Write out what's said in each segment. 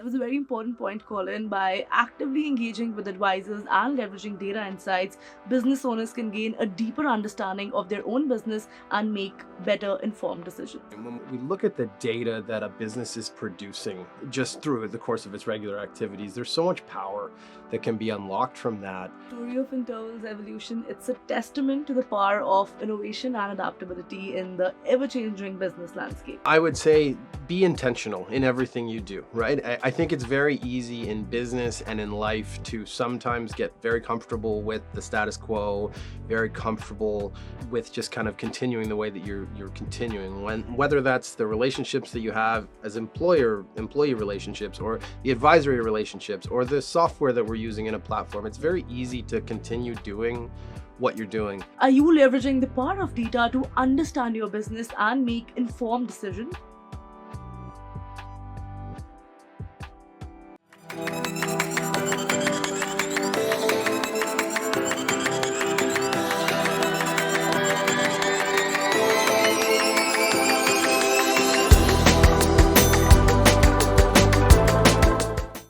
was a very important point, Colin. By actively engaging with advisors and leveraging data insights, business owners can gain a deeper understanding of their own business and make better informed decisions. When we look at the data that a business is producing just through the course of its regular activities, there's so much power that can be unlocked from that. The story of interVal's evolution, it's a testament to the power of innovation and adaptability in the ever-changing business landscape. I would say be intentional in everything you do, right? I think it's very easy in business and in life to sometimes get very comfortable with the status quo, very comfortable with just kind of continuing the way that you're continuing. Whether that's the relationships that you have as employee relationships, or the advisory relationships, or the software that we're using in a platform, it's very easy to continue doing what you're doing. Are you leveraging the power of data to understand your business and make informed decisions?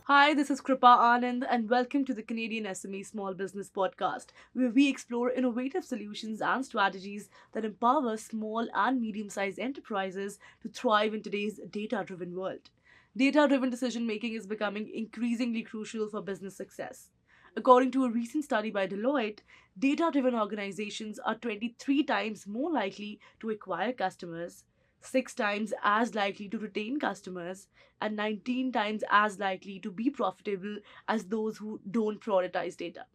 Hi, this is Kripa and welcome to the CanadianSME Small Business Podcast, where we explore innovative solutions and strategies that empower small and medium-sized enterprises to thrive in today's data-driven world. Data-driven decision-making is becoming increasingly crucial for business success. According to a recent study by Deloitte, data-driven organizations are 23 times more likely to acquire customers, 6 times as likely to retain customers, and 19 times as likely to be profitable as those who don't prioritize data.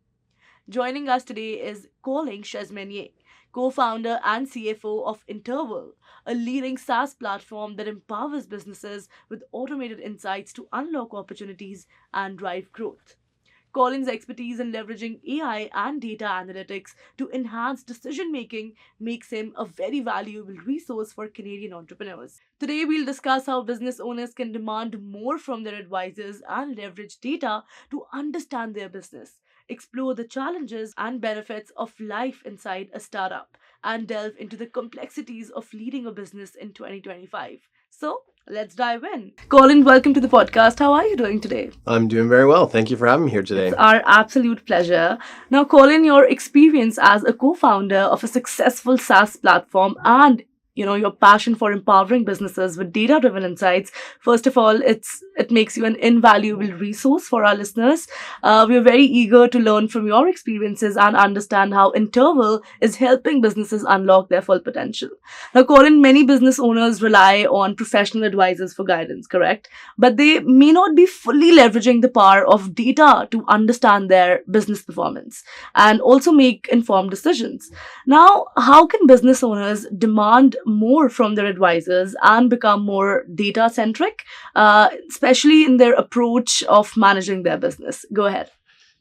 Joining us today is Colin Szemenyei, co-founder and CFO of interVal, a leading SaaS platform that empowers businesses with automated insights to unlock opportunities and drive growth. Colin's expertise in leveraging AI and data analytics to enhance decision-making makes him a very valuable resource for Canadian entrepreneurs. Today, we'll discuss how business owners can demand more from their advisors and leverage data to understand their business, explore the challenges and benefits of life inside a startup, and delve into the complexities of leading a business in 2025. So, let's dive in. Colin, welcome to the podcast. How are you doing today? I'm doing very well. Thank you for having me here today. It's our absolute pleasure. Now, Colin, your experience as a co-founder of a successful SaaS platform and your passion for empowering businesses with data-driven insights. First of all, it makes you an invaluable resource for our listeners. We're very eager to learn from your experiences and understand how interVal is helping businesses unlock their full potential. Now, Colin, many business owners rely on professional advisors for guidance, correct? But they may not be fully leveraging the power of data to understand their business performance and also make informed decisions. Now, how can business owners demand more from their advisors and become more data-centric, especially in their approach of managing their business? Go ahead.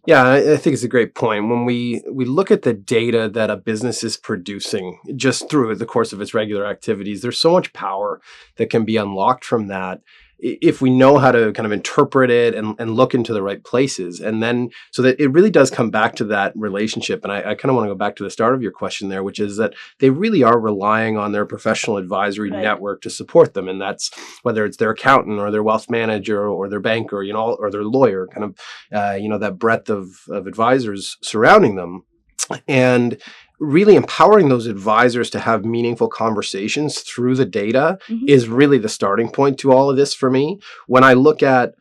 Yeah, I think it's a great point. When we look at the data that a business is producing just through the course of its regular activities, there's so much power that can be unlocked from that if we know how to kind of interpret it and look into the right places. And then, so that it really does come back to that relationship. And I kind of want to go back to the start of your question there, which is that they really are relying on their professional advisory network to support them. And that's whether it's their accountant or their wealth manager or their banker, or their lawyer, kind of, that breadth of advisors surrounding them. And really empowering those advisors to have meaningful conversations through the data is really the starting point to all of this for me. When I look at,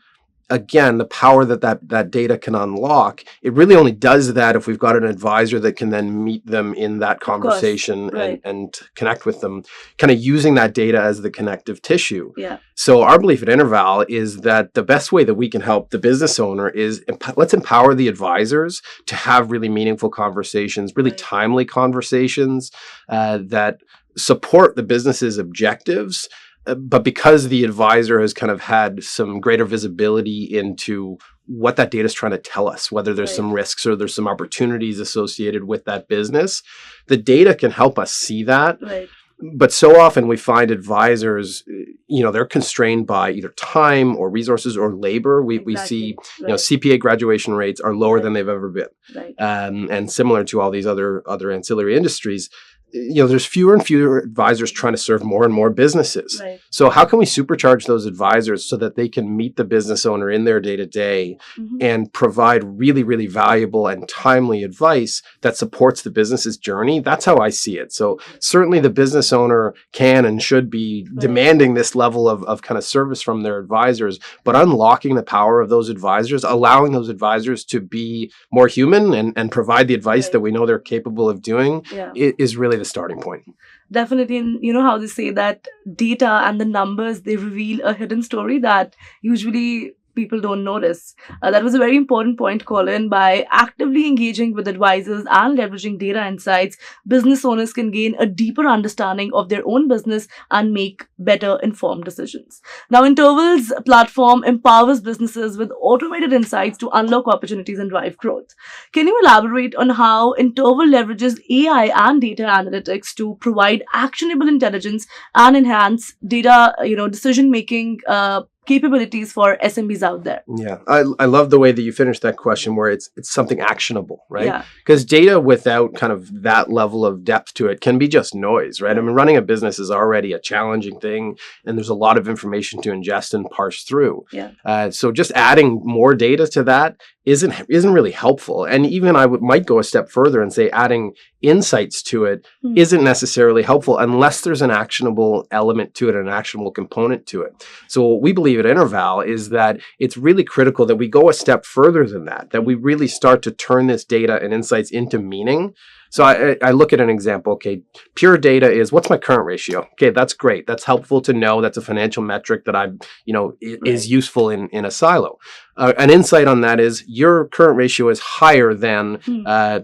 again, the power that data can unlock, it really only does that if we've got an advisor that can then meet them in that conversation and connect with them, kind of using that data as the connective tissue. Yeah. So our belief at interVal is that the best way that we can help the business owner is let's empower the advisors to have really meaningful conversations, really timely conversations that support the business's objectives. But because the advisor has kind of had some greater visibility into what that data is trying to tell us, whether there's some risks or there's some opportunities associated with that business, the data can help us see that. But so often we find advisors, they're constrained by either time or resources or labor. We see, CPA graduation rates are lower than they've ever been. And similar to all these other ancillary industries, there's fewer and fewer advisors trying to serve more and more businesses. Right. So how can we supercharge those advisors so that they can meet the business owner in their day-to-day and provide really, really valuable and timely advice that supports the business's journey? That's how I see it. So certainly the business owner can and should be demanding this level of kind of service from their advisors, but unlocking the power of those advisors, allowing those advisors to be more human and provide the advice that we know they're capable of doing is really the starting point. Definitely. And you know how they say that data and the numbers, they reveal a hidden story that usually people don't notice. That was a very important point, Colin. By actively engaging with advisors and leveraging data insights, business owners can gain a deeper understanding of their own business and make better informed decisions. Now, interVal's platform empowers businesses with automated insights to unlock opportunities and drive growth. Can you elaborate on how interVal leverages AI and data analytics to provide actionable intelligence and enhance data, decision-making capabilities for SMBs out there? Yeah, I love the way that you finished that question where it's something actionable, right? Yeah. Because data without kind of that level of depth to it can be just noise, right? I mean, running a business is already a challenging thing, and there's a lot of information to ingest and parse through. Yeah. So just adding more data to that isn't really helpful. And even might go a step further and say adding insights to it isn't necessarily helpful unless there's an actionable element to it, an actionable component to it. So what we believe at interVal is that it's really critical that we go a step further than that we really start to turn this data and insights into meaning. So I look at an example. Okay, pure data is what's my current ratio? Okay, that's great. That's helpful to know. That's a financial metric that is useful in a silo. An insight on that is your current ratio is higher than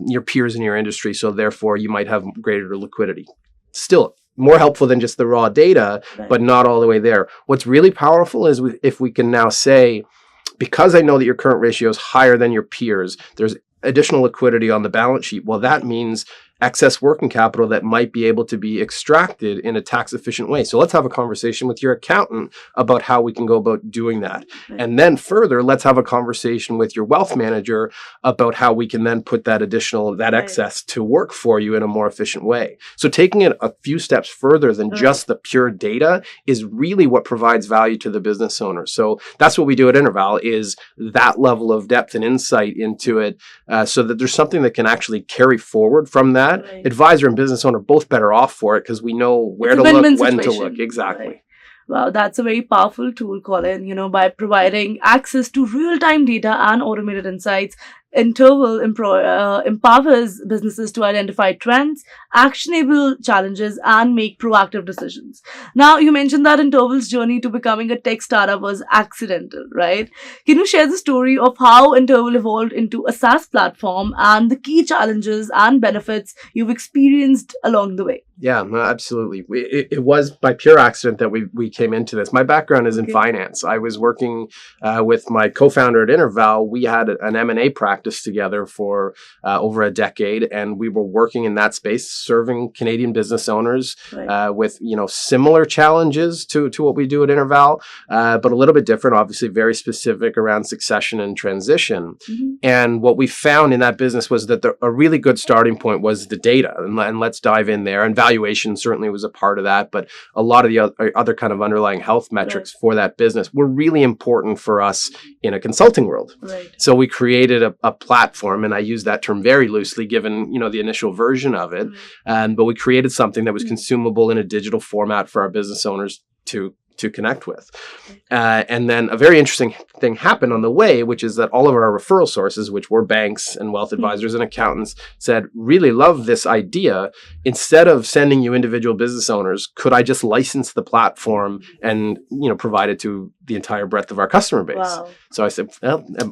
your peers in your industry. So therefore you might have greater liquidity. Still more helpful than just the raw data, but not all the way there. What's really powerful is if we can now say, because I know that your current ratio is higher than your peers, there's additional liquidity on the balance sheet. Well, that means excess working capital that might be able to be extracted in a tax efficient way. So let's have a conversation with your accountant about how we can go about doing that. And then further, let's have a conversation with your wealth manager about how we can then put that excess to work for you in a more efficient way. So taking it a few steps further than just the pure data is really what provides value to the business owner. So that's what we do at interVal, is that level of depth and insight into it, so that there's something that can actually carry forward from that. Advisor and business owner both better off for it because we know where to look, when to look. Exactly. Right. Wow, that's a very powerful tool, Colin. By providing access to real-time data and automated insights, interVal empowers businesses to identify trends, actionable challenges, and make proactive decisions. Now, you mentioned that interVal's journey to becoming a tech startup was accidental, right? Can you share the story of how interVal evolved into a SaaS platform and the key challenges and benefits you've experienced along the way? Yeah, no, absolutely. It was by pure accident that we came into this. My background is in finance. I was working with my co-founder at interVal. We had an M&A practice together for over a decade, and we were working in that space, serving Canadian business owners with similar challenges to what we do at interVal, but a little bit different. Obviously, very specific around succession and transition. And what we found in that business was that a really good starting point was the data, and let's dive in there. And valuation certainly was a part of that, but a lot of the other kind of underlying health metrics for that business were really important for us in a consulting world. So we created a platform, and I use that term very loosely given the initial version of it, but we created something that was consumable in a digital format for our business owners to connect with. And then a very interesting thing happened on the way, which is that all of our referral sources, which were banks and wealth advisors and accountants, said, really love this idea. Instead of sending you individual business owners, could I just license the platform and provide it to the entire breadth of our customer base? Wow. So I said,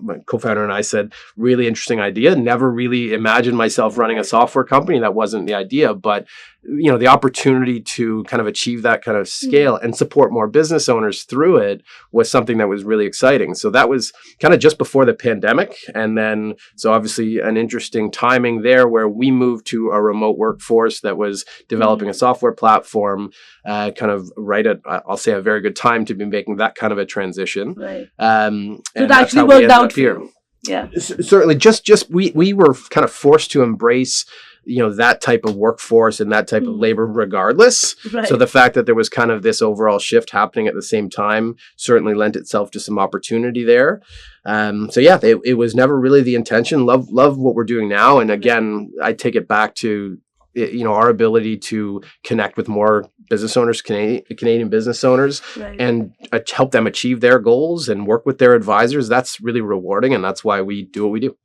my co-founder and I said, really interesting idea. Never really imagined myself running a software company. That wasn't the idea, but the opportunity to kind of achieve that kind of scale and support more business owners through it was something that was really exciting. So that was kind of just before the pandemic. And then, so obviously an interesting timing there where we moved to a remote workforce that was developing a software platform, kind of right at, I'll say, a very good time to be making that kind of a transition. Right. And it actually worked out here. Yeah. Certainly, just we were kind of forced to embrace that type of workforce and that type of labor regardless. Right. So the fact that there was kind of this overall shift happening at the same time certainly lent itself to some opportunity there. So yeah, it was never really the intention. Love what we're doing now. And again, I take it back to our ability to connect with more business owners, Canadian business owners, Right. and help them achieve their goals and work with their advisors. That's really rewarding, and that's why we do what we do.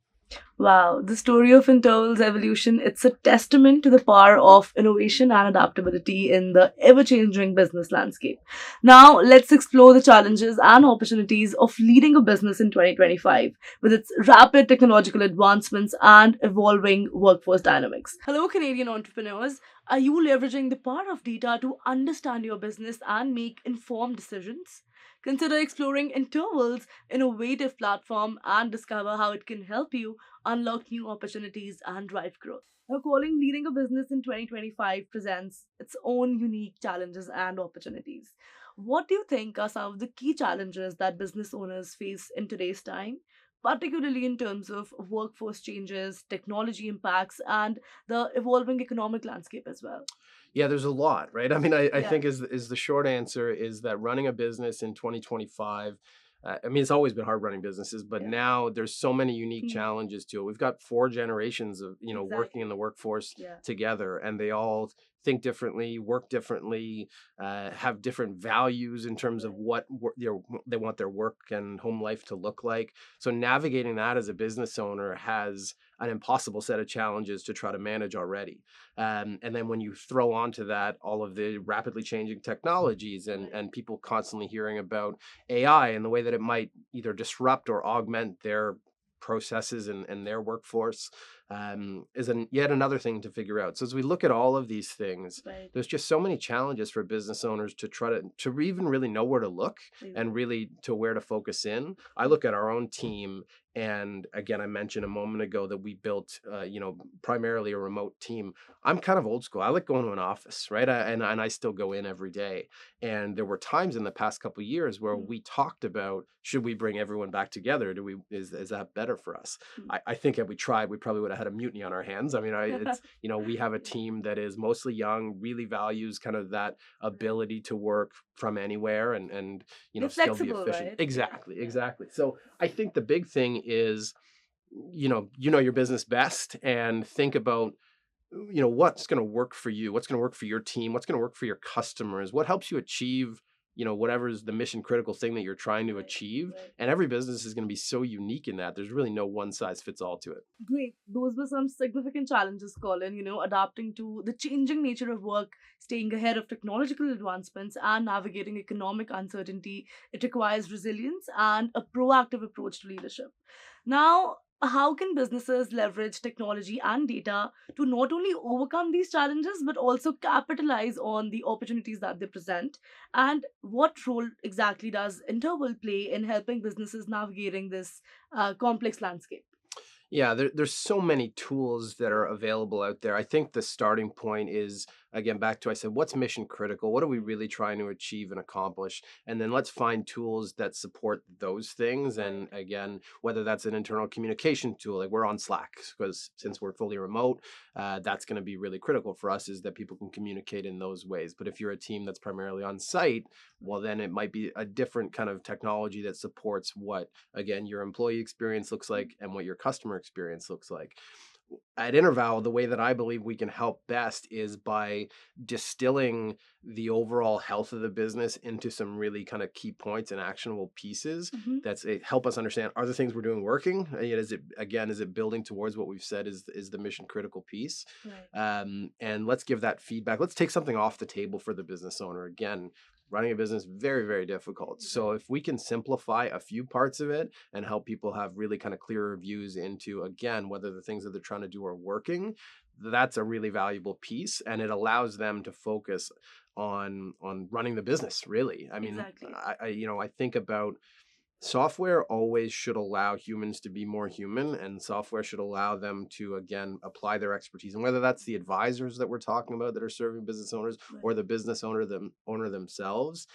Wow, the story of interVal's evolution, it's a testament to the power of innovation and adaptability in the ever-changing business landscape. Now, let's explore the challenges and opportunities of leading a business in 2025 with its rapid technological advancements and evolving workforce dynamics. Hello, Canadian entrepreneurs. Are you leveraging the power of data to understand your business and make informed decisions? Consider exploring interVal's innovative platform and discover how it can help you unlock new opportunities and drive growth. Now, calling leading a business in 2025 presents its own unique challenges and opportunities. What do you think are some of the key challenges that business owners face in today's time, particularly in terms of workforce changes, technology impacts, and the evolving economic landscape as well? Yeah, there's a lot, right? I mean, I Yeah. think is the short answer is that running a business in 2025. I mean, it's always been hard running businesses, but Yeah. now there's so many unique Mm. challenges to it. We've got 4 generations of working Exactly. in the workforce Yeah. together, and they all think differently, work differently, have different values in terms of what they want their work and home life to look like. So navigating that as a business owner has an impossible set of challenges to try to manage already. And then when you throw onto that all of the rapidly changing technologies and people constantly hearing about AI and the way that it might either disrupt or augment their processes and their workforce, is yet another thing to figure out. So as we look at all of these things, Right. there's just so many challenges for business owners to try to even really know where to look and really to where to focus in. I look at our own team, and again, I mentioned a moment ago that we built, primarily a remote team. I'm kind of old school. I like going to an office, right? And I still go in every day. And there were times in the past couple of years where we talked about, should we bring everyone back together? Is that better for us? I think had we tried, we probably would have had a mutiny on our hands. I mean, it's we have a team that is mostly young, really values kind of that ability to work from anywhere and They're still be flexible, efficient. right? Exactly, Yeah. exactly. So I think the big thing is, your business best and think about what's going to work for you, what's going to work for your team, what's going to work for your customers, what helps you achieve whatever is the mission critical thing that you're trying to achieve. Right. And every business is going to be so unique in that there's really no one size fits all to it. Great. Those were some significant challenges, Colin, adapting to the changing nature of work, staying ahead of technological advancements, and navigating economic uncertainty. It requires resilience and a proactive approach to leadership. Now, how can businesses leverage technology and data to not only overcome these challenges, but also capitalize on the opportunities that they present? And what role exactly does interval play in helping businesses navigating this complex landscape? Yeah, there's so many tools that are available out there. I think the starting point is, again, back to I said, what's mission critical? What are we really trying to achieve and accomplish? And then let's find tools that support those things. And again, whether that's an internal communication tool, like we're on Slack, because since we're fully remote, that's going to be really critical for us, is that people can communicate in those ways. But if you're a team that's primarily on site, well, then it might be a different kind of technology that supports what, again, your employee experience looks like and what your customer experience looks like. At interVal, the way that I believe we can help best is by distilling the overall health of the business into some really kind of key points and actionable pieces that's help us understand, are the things we're doing working? Is it building towards what we've said is the mission critical piece? Right. And let's give that feedback. Let's take something off the table for the business owner. Again, running a business, very, very difficult. So if we can simplify a few parts of it and help people have really kind of clearer views into, again, whether the things that they're trying to do are working, that's a really valuable piece. And it allows them to focus on running the business, really. I mean, Exactly. I think about software always should allow humans to be more human, and software should allow them to, again, apply their expertise. And whether that's the advisors that we're talking about that are serving business owners or the business owner themselves,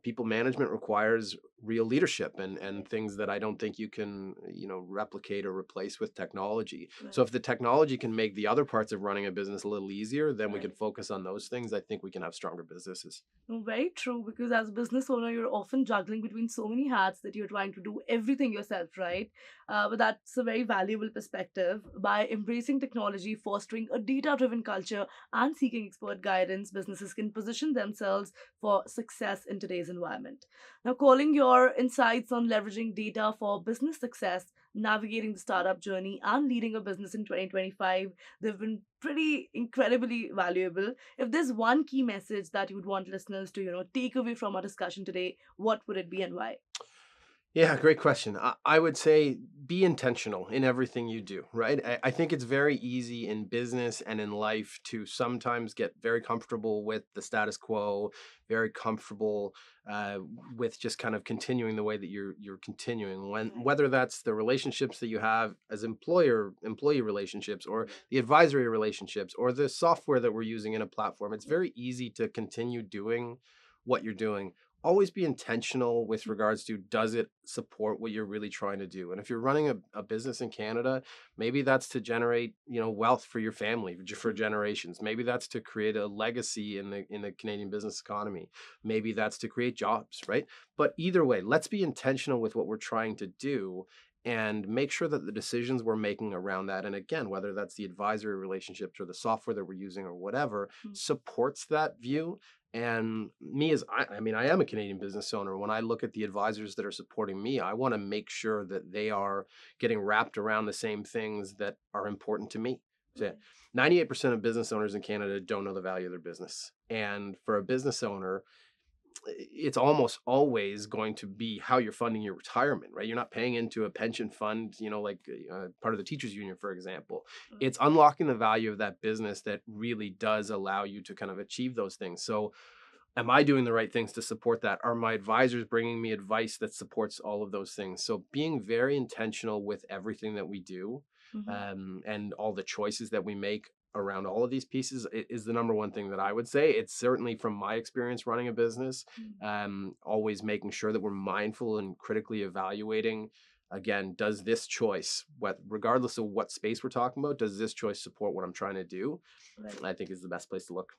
people management requires real leadership and things that I don't think you can, replicate or replace with technology. So Right. if the technology can make the other parts of running a business a little easier, then we can Right. focus on those things. I think we can have stronger businesses. No, very true, because as a business owner, you're often juggling between so many hats that you're trying to do everything yourself, right? But that's a very valuable perspective. By embracing technology, fostering a data driven culture, and seeking expert guidance, businesses can position themselves for success in today's environment. Now, calling your insights on leveraging data for business success, navigating the startup journey, and leading a business in 2025, they've been pretty incredibly valuable. If there's one key message that you would want listeners to, take away from our discussion today, what would it be and why? Yeah, great question. I would say be intentional in everything you do, right? I think it's very easy in business and in life to sometimes get very comfortable with the status quo, very comfortable uh, with just kind of continuing the way that you're continuing. Right. Whether that's the relationships that you have as employee relationships, or the advisory relationships, or the software that we're using in a platform, it's very easy to continue doing what you're doing. Always be intentional with regards to, does it support what you're really trying to do? And if you're running a business in Canada, maybe that's to generate, wealth for your family for generations. Maybe that's to create a legacy in the Canadian business economy. Maybe that's to create jobs, right? But either way, let's be intentional with what we're trying to do and make sure that the decisions we're making around that, and again, whether that's the advisory relationships or the software that we're using or whatever, Mm. supports that view. And me, as I mean, I am a Canadian business owner. When I look at the advisors that are supporting me, I want to make sure that they are getting wrapped around the same things that are important to me. So Right. 98% of business owners in Canada don't know the value of their business. And for a business owner, it's almost always going to be how you're funding your retirement, right? You're not paying into a pension fund, like part of the teachers union, for example. Right. It's unlocking the value of that business that really does allow you to kind of achieve those things. So am I doing the right things to support that? Are my advisors bringing me advice that supports all of those things? So being very intentional with everything that we do, Mhm. and all the choices that we make around all of these pieces is the number one thing that I would say. It's certainly from my experience running a business, Mm. always making sure that we're mindful and critically evaluating. Again, does this choice, regardless of what space we're talking about, does this choice support what I'm trying to do? Right. I think is the best place to look.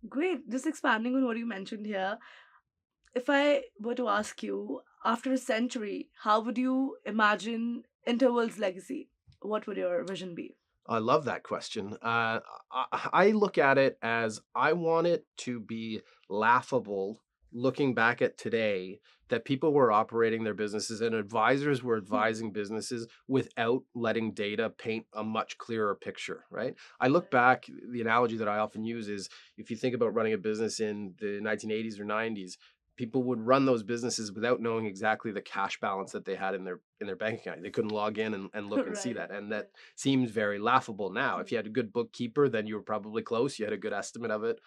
Great. Just expanding on what you mentioned here, if I were to ask you, after a century, how would you imagine Interval's legacy? What would your vision be? I love that question. I look at it as, I want it to be laughable looking back at today, that people were operating their businesses and advisors were advising businesses without letting data paint a much clearer picture, right? I look Right. back, the analogy that I often use is, if you think about running a business in the 1980s or 90s, people would run those businesses without knowing exactly the cash balance that they had in their bank account. They couldn't log in and look and see Right. that. And that seems very laughable now. Mm. If you had a good bookkeeper, then you were probably close. You had a good estimate of it.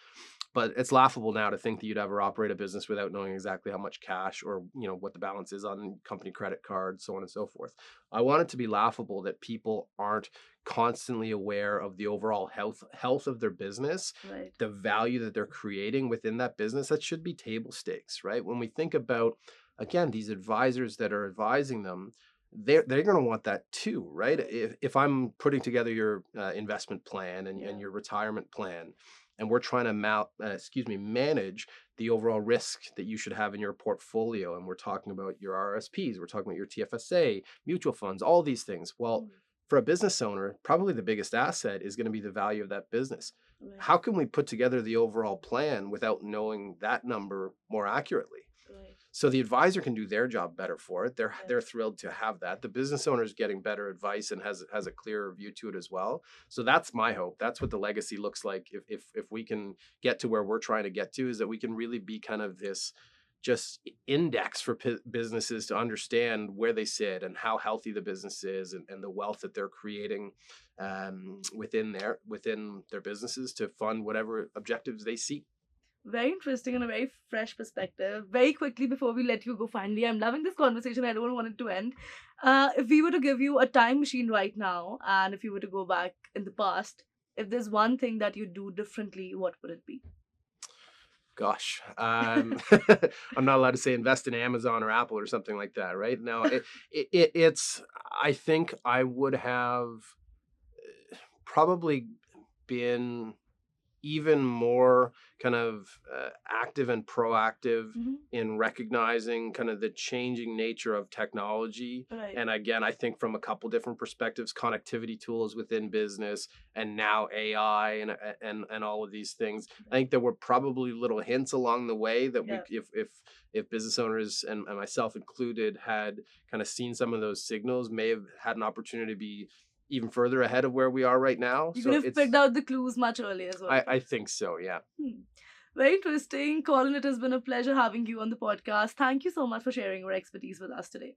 But it's laughable now to think that you'd ever operate a business without knowing exactly how much cash, or what the balance is on company credit cards, so on and so forth. I want it to be laughable that people aren't constantly aware of the overall health of their business, Right. the value that they're creating within that business. That should be table stakes, right? When we think about, again, these advisors that are advising them, they're going to want that too, right? Right. If I'm putting together your investment plan and Yeah. your retirement plan, and we're trying to manage the overall risk that you should have in your portfolio, and we're talking about your RSPs, we're talking about your TFSA, mutual funds, all these things. Well, Mm. for a business owner, probably the biggest asset is going to be the value of that business. Right. How can we put together the overall plan without knowing that number more accurately? Right. So the advisor can do their job better for it. Right. They're thrilled to have that. The business owner is getting better advice and has a clearer view to it as well. So that's my hope. That's what the legacy looks like. If we can get to where we're trying to get to, is that we can really be kind of this just index for businesses to understand where they sit and how healthy the business is, and the wealth that they're creating within their businesses to fund whatever objectives they seek. Very interesting and a very fresh perspective. Very quickly before we let you go, finally, I'm loving this conversation. I don't want it to end. If we were to give you a time machine right now, and if you were to go back in the past, if there's one thing that you do differently, what would it be? Gosh, I'm not allowed to say invest in Amazon or Apple or something like that, right? No, it's. I think I would have probably been even more kind of active and proactive in recognizing kind of the changing nature of technology. Right. And again, I think from a couple different perspectives, connectivity tools within business, and now AI and all of these things. I think there were probably little hints along the way that Yeah. we, if business owners and myself included had kind of seen some of those signals, may have had an opportunity to be even further ahead of where we are right now. You So could have picked out the clues much earlier as well. I think so, yeah. Very interesting. Colin, it has been a pleasure having you on the podcast. Thank you so much for sharing your expertise with us today.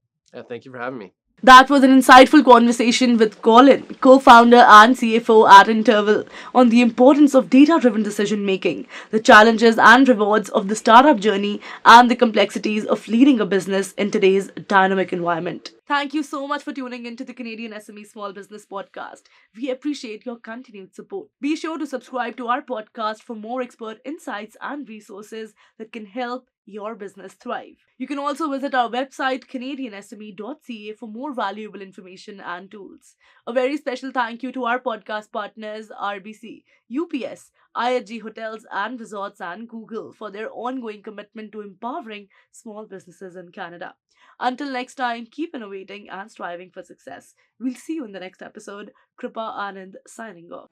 Thank you for having me. That was an insightful conversation with Colin, co-founder and CFO at interVal, on the importance of data-driven decision-making, the challenges and rewards of the startup journey, and the complexities of leading a business in today's dynamic environment. Thank you so much for tuning into the Canadian SME Small Business Podcast. We appreciate your continued support. Be sure to subscribe to our podcast for more expert insights and resources that can help your business thrive. You can also visit our website CanadianSME.ca for more valuable information and tools. A very special thank you to our podcast partners RBC, UPS, IHG Hotels and Resorts, and Google for their ongoing commitment to empowering small businesses in Canada. Until next time, keep innovating and striving for success. We'll see you in the next episode. Kripa Anand signing off.